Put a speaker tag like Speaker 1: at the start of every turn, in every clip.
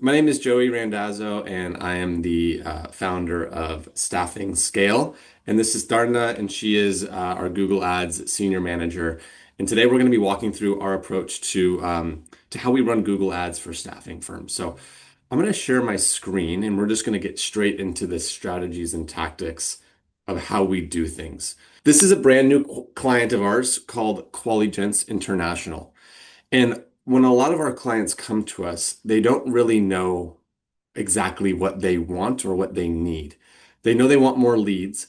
Speaker 1: My name is Joey Randazzo, and I am the founder of StaffingScale. And this is Darna, and she is our Google Ads senior manager. And today we're going to be walking through our approach to how we run Google Ads for staffing firms. So I'm going to share my screen, and we're just going to get straight into the strategies and tactics of how we do things. This is a brand new client of ours called Qualigents International. And when a lot of our clients come to us, they don't really know exactly what they want or what they need. They know they want more leads.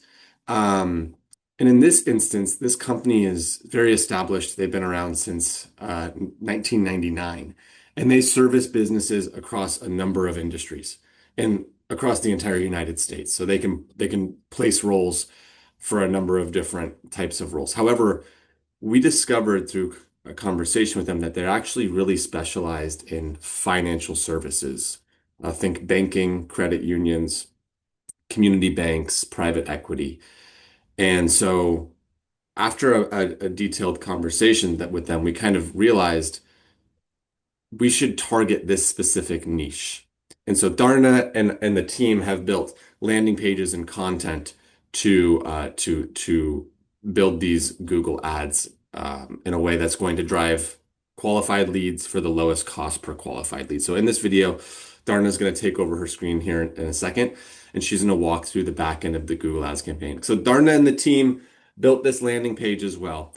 Speaker 1: Um, and in this instance, this company is very established. They've been around since 1999, and they service businesses across a number of industries and across the entire United States. So they can place roles for a number of different types of roles. However, we discovered through a conversation with them that they're actually really specialized in financial services. Think banking, credit unions, community banks, private equity. And so after a detailed conversation with them, we kind of realized we should target this specific niche. And so Darna and the team have built landing pages and content to build these Google ads in a way that's going to drive qualified leads for the lowest cost per qualified lead. So in this video, Darna is going to take over her screen here in a second, and she's going to walk through the back end of the Google Ads campaign. So Darna and the team built this landing page as well.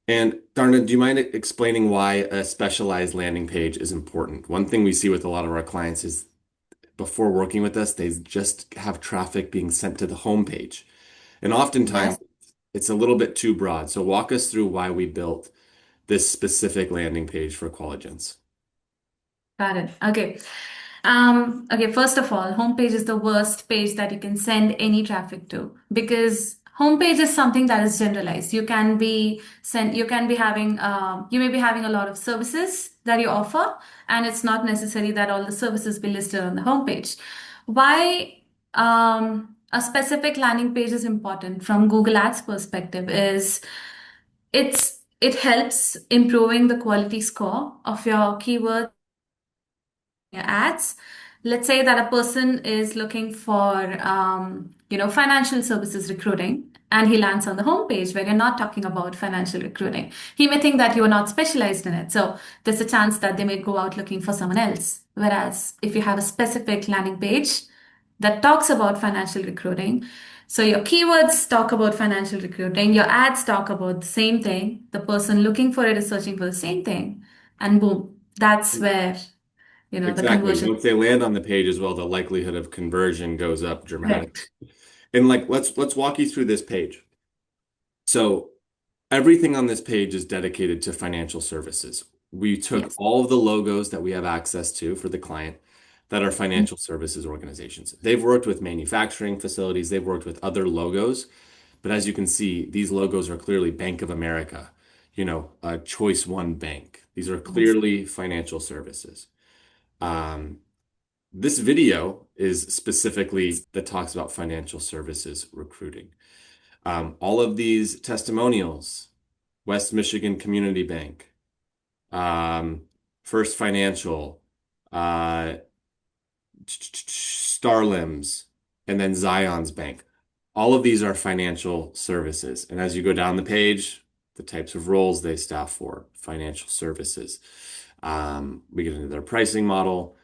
Speaker 1: And Darna, do you mind explaining why a specialized landing page is important? One thing we see with a lot of our clients is before working with us, they just have traffic being sent to the homepage. And oftentimes
Speaker 2: Yes,
Speaker 1: it's a little bit too broad. So walk us through why we built this specific landing page for Qualigens.
Speaker 2: got it. Okay. Okay, first of all, homepage is the worst page that you can send any traffic to because homepage is something that is generalized. You can be having, you may be having a lot of services that you offer, and it's not necessary that all the services be listed on the homepage. Why a specific landing page is important from Google Ads perspective is it helps improving the quality score of your keyword ads. Let's say that a person is looking for, financial services recruiting, and he lands on the homepage where you're not talking about financial recruiting. He may think that you are not specialized in it. So there's a chance that they may go out looking for someone else. Whereas if you have a specific landing page that talks about financial recruiting, so your keywords talk about financial recruiting, your ads talk about the same thing, the person looking for it is searching for the same thing, and boom, that's where the
Speaker 1: Exactly.
Speaker 2: conversion.
Speaker 1: Once they land on the page as well, the likelihood of conversion goes up dramatically.
Speaker 2: Correct.
Speaker 1: And like let's walk you through this page. So everything on this page is dedicated to financial services. We took
Speaker 2: Yes.
Speaker 1: all of the logos that we have access to for the client that are
Speaker 2: Mm.
Speaker 1: financial services organizations. They've worked with manufacturing facilities, they've worked with other logos, but as you can see, these logos are clearly Bank of America, Choice One Bank. These are
Speaker 2: Yes.
Speaker 1: clearly financial services. Um, this video is specifically that talks about financial services recruiting. All of these testimonials, West Michigan Community Bank, um, First Financial, uh, Starlims, and then Zion's Bank. All of these are financial services. And as you go down the page, the types of roles they staff for, financial services. We get into their pricing model.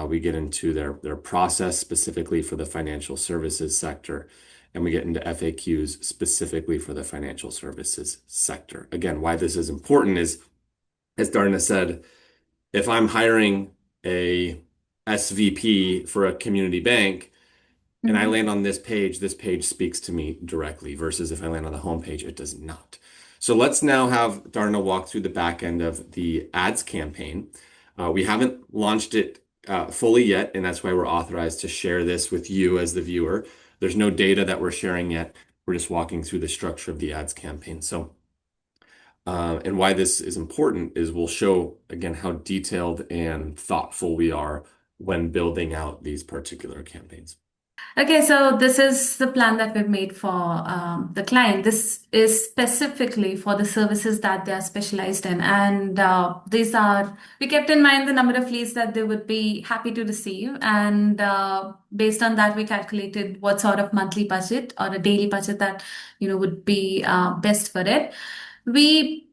Speaker 1: We get into their process specifically for the financial services sector. And we get into FAQs specifically for the financial services sector. Again, why this is important is, as Darna said, if I'm hiring a SVP for a community bank and I
Speaker 2: Mhm.
Speaker 1: land on this page speaks to me directly versus if I land on the home page, it does not. So let's now have Darna walk through the back end of the ads campaign. We haven't launched it fully yet, and that's why we're authorized to share this with you as the viewer. There's no data that we're sharing yet. We're just walking through the structure of the ads campaign. And why this is important is we'll show again how detailed and thoughtful we are when building out these particular campaigns.
Speaker 2: Okay, so this is the plan that we've made for the client. This is specifically for the services that they are specialized in. And we kept in mind the number of leads that they would be happy to receive. And based on that, we calculated what sort of monthly budget or a daily budget that, would be best for it. We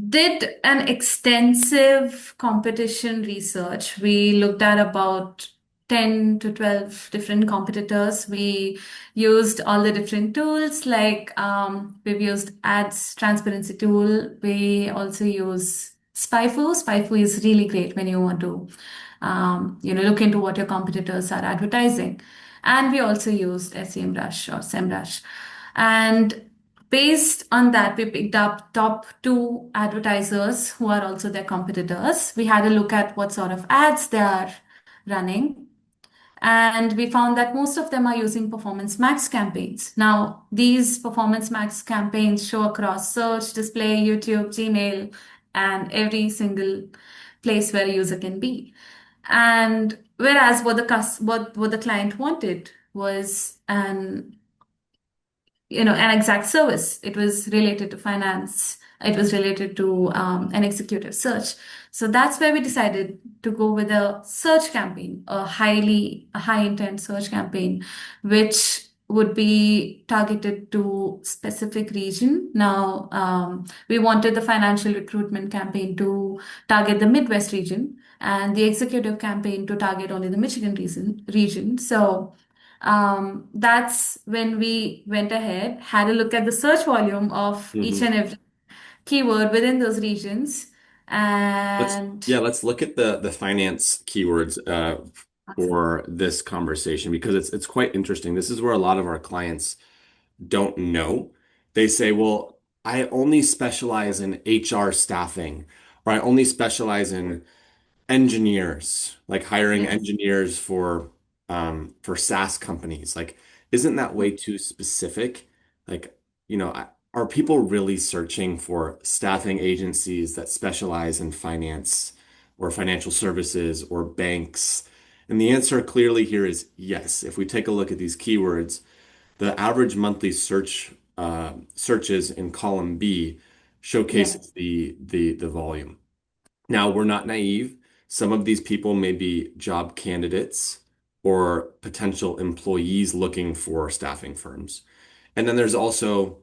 Speaker 2: did an extensive competition research. We looked at about 10 to 12 different competitors. We used all the different tools like we've used ads transparency tool. We also use SpyFu. SpyFu is really great when you want to look into what your competitors are advertising. And we also used SEMrush or SEMrush. And based on that, we picked up top two advertisers who are also their competitors. We had a look at what sort of ads they are running. And we found that most of them are using Performance Max campaigns. Now, these Performance Max campaigns show across search, display, YouTube, Gmail, and every single place where a user can be. And whereas what the client wanted was an exact service. It was related to finance. It was related to an executive search. So that's where we decided to go with a search campaign, a high intent search campaign, which would be targeted to specific region. Now, we wanted the financial recruitment campaign to target the Midwest region and the executive campaign to target only the Michigan region. So that's when we went ahead, had a look at the search volume of each
Speaker 1: Hmm.
Speaker 2: and every keyword within those regions. And
Speaker 1: Let's look at the finance keywords for this conversation because it's quite interesting. This is where a lot of our clients don't know. They say, "Well, I only specialize in HR staffing, or I only specialize in engineers, like hiring
Speaker 2: yes,
Speaker 1: engineers for SaaS companies. Like, isn't that way too specific? Like, are people really searching for staffing agencies that specialize in finance or financial services or banks? And the answer clearly here is yes. If we take a look at these keywords, the average monthly searches in column B
Speaker 2: yes,
Speaker 1: showcases the volume. Now, we're not naive. Some of these people may be job candidates or potential employees looking for staffing firms. And then there's also,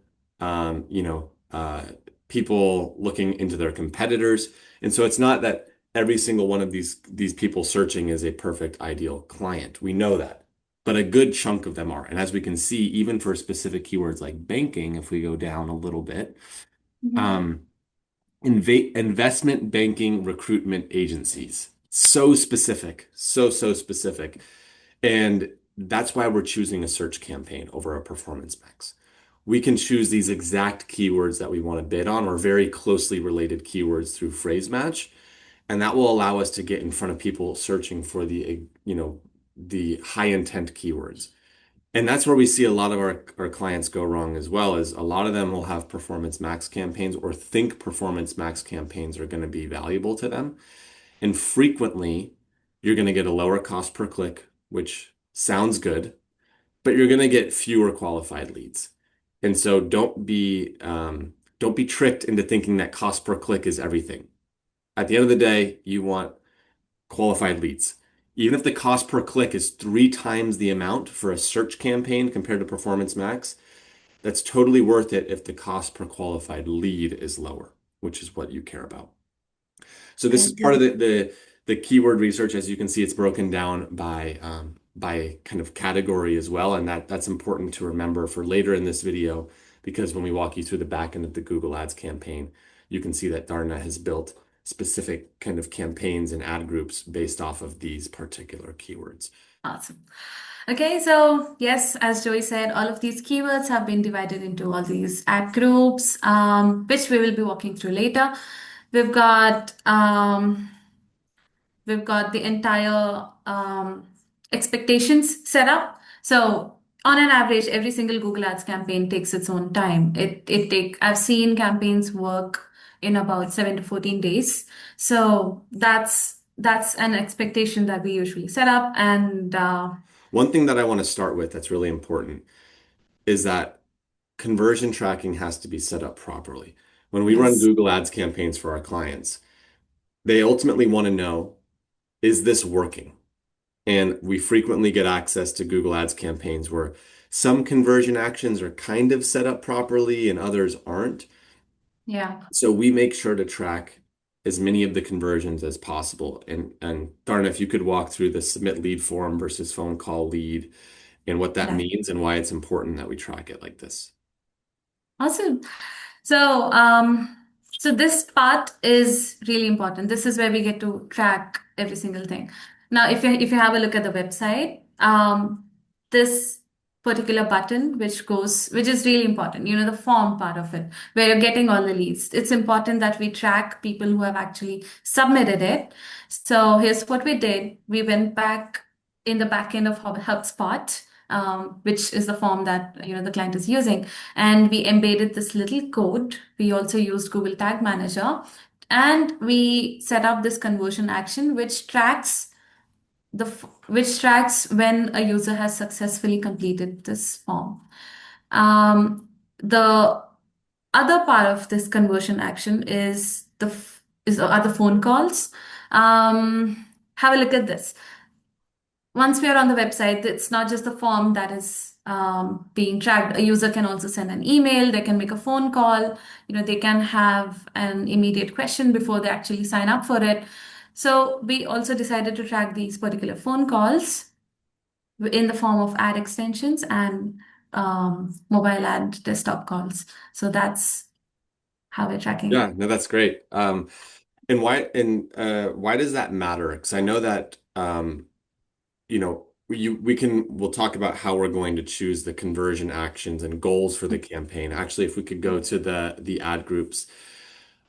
Speaker 1: people looking into their competitors. And so it's not that every single one of these people searching is a perfect ideal client. We know that. But a good chunk of them are. And as we can see, even for specific keywords like banking, if we go down a little bit,
Speaker 2: mhm,
Speaker 1: um, investment banking recruitment agencies. So specific, so specific. And that's why we're choosing a search campaign over a performance max. We can choose these exact keywords that we want to bid on or very closely related keywords through phrase match. And that will allow us to get in front of people searching for the high intent keywords. And that's where we see a lot of our clients go wrong as well, is a lot of them will have performance max campaigns or think performance max campaigns are going to be valuable to them. And frequently, you're going to get a lower cost per click, which sounds good, but you're going to get fewer qualified leads. And so don't be tricked into thinking that cost per click is everything. At the end of the day, you want qualified leads. Even if the cost per click is 3 times the amount for a search campaign compared to Performance Max, that's totally worth it if the cost per qualified lead is lower, which is what you care about. So this is
Speaker 2: right.
Speaker 1: part of the keyword research. As you can see, it's broken down by kind of category as well, and that's important to remember for later in this video because when we walk you through the back end of the Google Ads campaign, you can see that Darna has built specific kind of campaigns and ad groups based off of these particular keywords.
Speaker 2: Awesome. Okay, so yes, as Joey said, all of these keywords have been divided into all these ad groups, which we will be walking through later. We've got um, We've got the entire expectations set up. So on an average, every single Google Ads campaign takes its own time. I've seen campaigns work in about 7 to 14 days. So that's an expectation that we usually set up. And
Speaker 1: One thing that I want to start with that's really important is that conversion tracking has to be set up properly. When we run
Speaker 2: Yes.
Speaker 1: Google Ads campaigns for our clients, they ultimately want to know, is this working? And we frequently get access to Google Ads campaigns where some conversion actions are kind of set up properly and others aren't.
Speaker 2: Yeah.
Speaker 1: So we make sure to track as many of the conversions as possible. And Darna, if you could walk through the submit lead form versus phone call lead and what that
Speaker 2: That.
Speaker 1: means and why it's important that we track it like this.
Speaker 2: Awesome. So, so this part is really important. This is where we get to track every single thing. Now, if you have a look at the website, this particular button which is really important, the form part of it, where you're getting all the leads. It's important that we track people who have actually submitted it. So here's what we did. We went back in the back end of HubSpot, which is the form that the client is using, and we embedded this little code. We also used Google Tag Manager, and we set up this conversion action which tracks when a user has successfully completed this form. The other part of this conversion action is are the phone calls. Have a look at this. Once we are on the website, it's not just the form that is being tracked. A user can also send an email, they can make a phone call, they can have an immediate question before they actually sign up for it. So we also decided to track these particular phone calls in the form of ad extensions and mobile ad desktop calls. So that's how we're tracking it.
Speaker 1: Yeah, no, that's great. And why does that matter? Because I know that we'll talk about how we're going to choose the conversion actions and goals for the campaign. Actually, if we could go to the ad groups,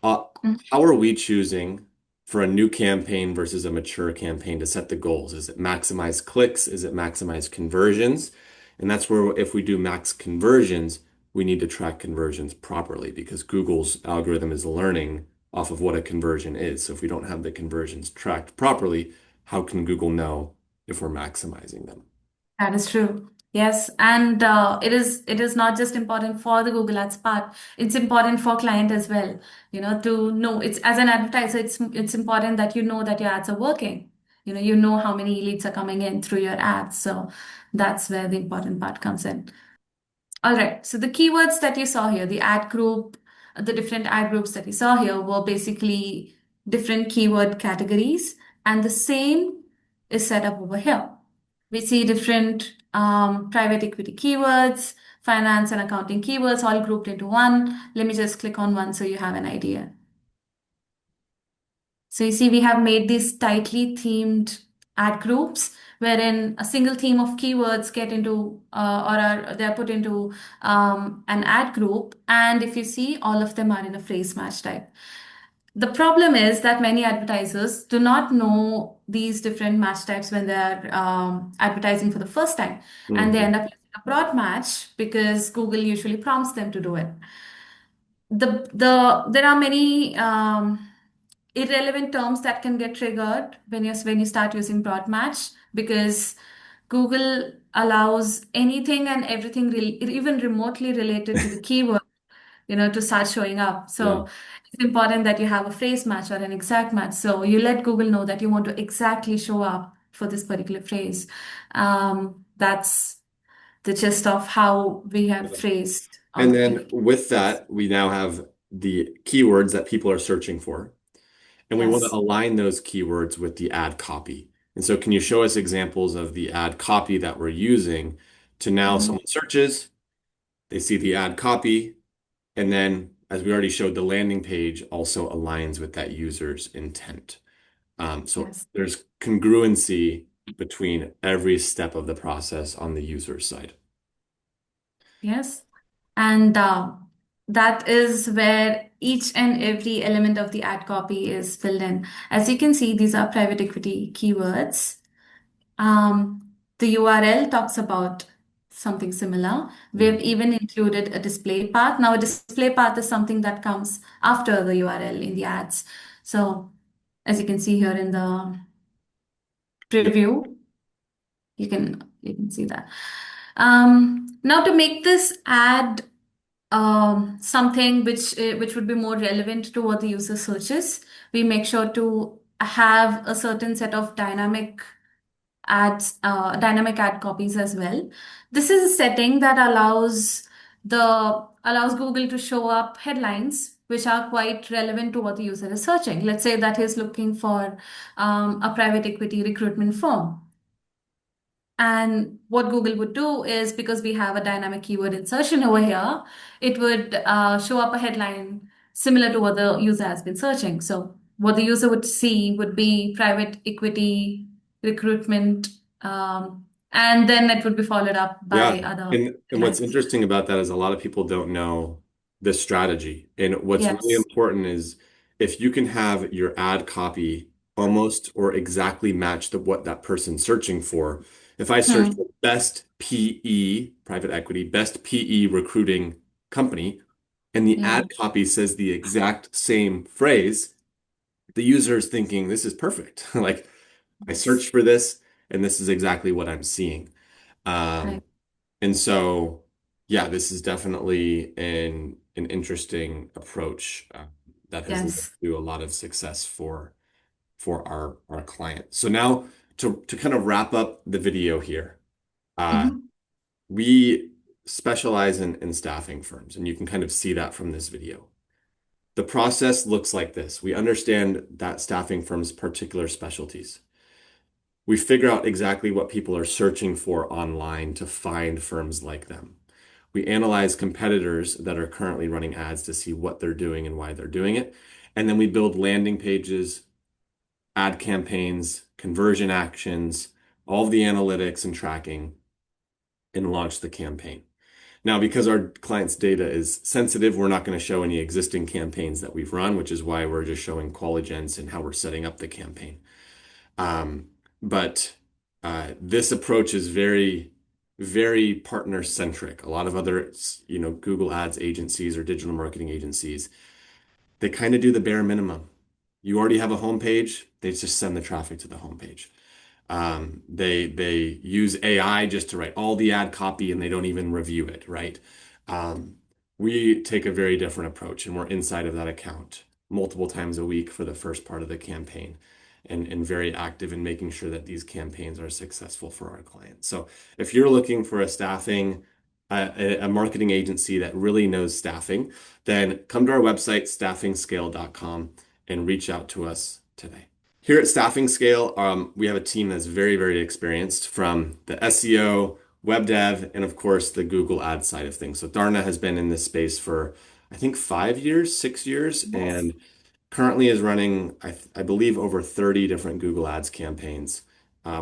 Speaker 1: uh,
Speaker 2: Mhm.
Speaker 1: how are we choosing for a new campaign versus a mature campaign to set the goals? Is it maximize clicks? Is it maximize conversions? And that's where if we do max conversions, we need to track conversions properly because Google's algorithm is learning off of what a conversion is. So if we don't have the conversions tracked properly, how can Google know if we're maximizing them?
Speaker 2: That is true. Yes, and it is not just important for the Google Ads part. It's important for client as well. To know it's as an advertiser, it's important that you know that your ads are working. You know how many leads are coming in through your ads. So that's where the important part comes in. All right. So the keywords that you saw here, the ad group, the different ad groups that you saw here were basically different keyword categories, and the same is set up over here. We see different private equity keywords, finance and accounting keywords all grouped into one. Let me just click on one so you have an idea. So you see, we have made these tightly themed ad groups wherein a single theme of keywords get into they're put into an ad group. And if you see, all of them are in a phrase match type. The problem is that many advertisers do not know these different match types when they're advertising for the first time, and they
Speaker 1: Mhm.
Speaker 2: end up using a broad match because Google usually prompts them to do it. There are many irrelevant terms that can get triggered when you start using broad match because Google allows anything and everything even remotely related to the keyword to start showing up.
Speaker 1: Yeah.
Speaker 2: So it's important that you have a phrase match or an exact match. So you let Google know that you want to exactly show up for this particular phrase. That's the gist of how we have phrased all
Speaker 1: And
Speaker 2: the
Speaker 1: then with
Speaker 2: keywords.
Speaker 1: that, we now have the keywords that people are searching for. And we want to
Speaker 2: Yes.
Speaker 1: align those keywords with the ad copy. And so can you show us examples of the ad copy that we're using to now
Speaker 2: Mhm.
Speaker 1: someone searches, they see the ad copy, and then as we already showed, the landing page also aligns with that user's intent. So
Speaker 2: Yes.
Speaker 1: there's congruency between every step of the process on the user side.
Speaker 2: Yes. And that is where each and every element of the ad copy is filled in. As you can see, these are private equity keywords. The URL talks about something similar. We've
Speaker 1: Mhm.
Speaker 2: even included a display path. Now, a display path is something that comes after the URL in the ads. So, as you can see here in the
Speaker 1: Yep.
Speaker 2: preview, You can see that. Now to make this ad something which would be more relevant to what the user searches, we make sure to have a certain set of dynamic ad copies as well. This is a setting that allows Google to show up headlines which are quite relevant to what the user is searching. Let's say that he's looking for a private equity recruitment firm. And what Google would do is, because we have a dynamic keyword insertion over here, it would show up a headline similar to what the user has been searching. So what the user would see would be private equity recruitment, and then it would be followed up
Speaker 1: Yeah.
Speaker 2: by other
Speaker 1: And what's
Speaker 2: headlines.
Speaker 1: interesting about that is a lot of people don't know the strategy. And what's really
Speaker 2: Yes.
Speaker 1: important is if you can have your ad copy almost or exactly match what that person's searching for. If I search
Speaker 2: Hmm.
Speaker 1: for best PE, private equity, best PE recruiting company, and the ad
Speaker 2: Yeah.
Speaker 1: copy says the exact same phrase, the user is thinking, this is perfect. Like I
Speaker 2: Yes.
Speaker 1: searched for this and this is exactly what I'm seeing. Um,
Speaker 2: Correct.
Speaker 1: and so, yeah, this is definitely an interesting approach that has led
Speaker 2: Yes.
Speaker 1: to a lot of success for our client. So now to kind of wrap up the video here, uh,
Speaker 2: Mhm.
Speaker 1: we specialize in staffing firms, and you can kind of see that from this video. The process looks like this. We understand that staffing firm's particular specialties. We figure out exactly what people are searching for online to find firms like them. We analyze competitors that are currently running ads to see what they're doing and why they're doing it. And then we build landing pages, ad campaigns, conversion actions, all of the analytics and tracking, and launch the campaign. Now, because our client's data is sensitive, we're not going to show any existing campaigns that we've run, which is why we're just showing qualigens and how we're setting up the campaign. Um, but this approach is very, very partner centric. A lot of other, Google Ads agencies or digital marketing agencies, they kind of do the bare minimum. You already have a homepage, they just send the traffic to the homepage. They use AI just to write all the ad copy and they don't even review it, right? Um, we take a very different approach and we're inside of that account multiple times a week for the first part of the campaign and very active in making sure that these campaigns are successful for our clients. So if you're looking for a marketing agency that really knows staffing, then come to our website, staffingscale.com, and reach out to us today. Here at StaffingScale, we have a team that's very, very experienced from the SEO, web dev, and of course the Google Ads side of things. So Darna has been in this space for, I think, 5 years, 6 years,
Speaker 2: Yes.
Speaker 1: and currently is running, I believe, over 30 different Google Ads campaigns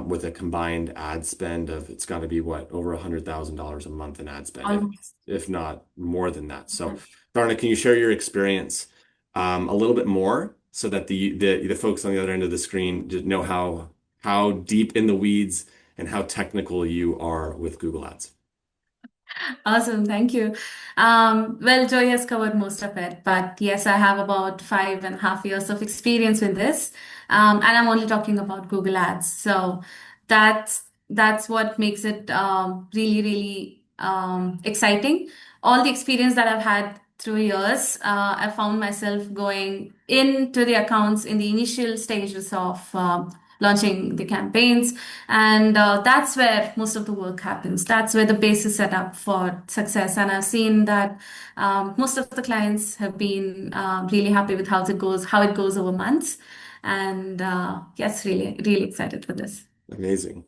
Speaker 1: with a combined ad spend of, it's got to be what, over $100,000 a month in ad spend,
Speaker 2: Almost.
Speaker 1: if not more than that. So, Darna, can you share your experience a little bit more so that the folks on the other end of the screen just know how deep in the weeds and how technical you are with Google Ads?
Speaker 2: Awesome, thank you. Well, Joy has covered most of it, but yes, I have about 5.5 years of experience with this, and I'm only talking about Google Ads. So that's what makes it really, really exciting. All the experience that I've had through years, I found myself going into the accounts in the initial stages of launching the campaigns. And that's where most of the work happens. That's where the base is set up for success. And I've seen that most of the clients have been really happy with how it goes over months. And yes, really, really excited for this.
Speaker 1: Amazing.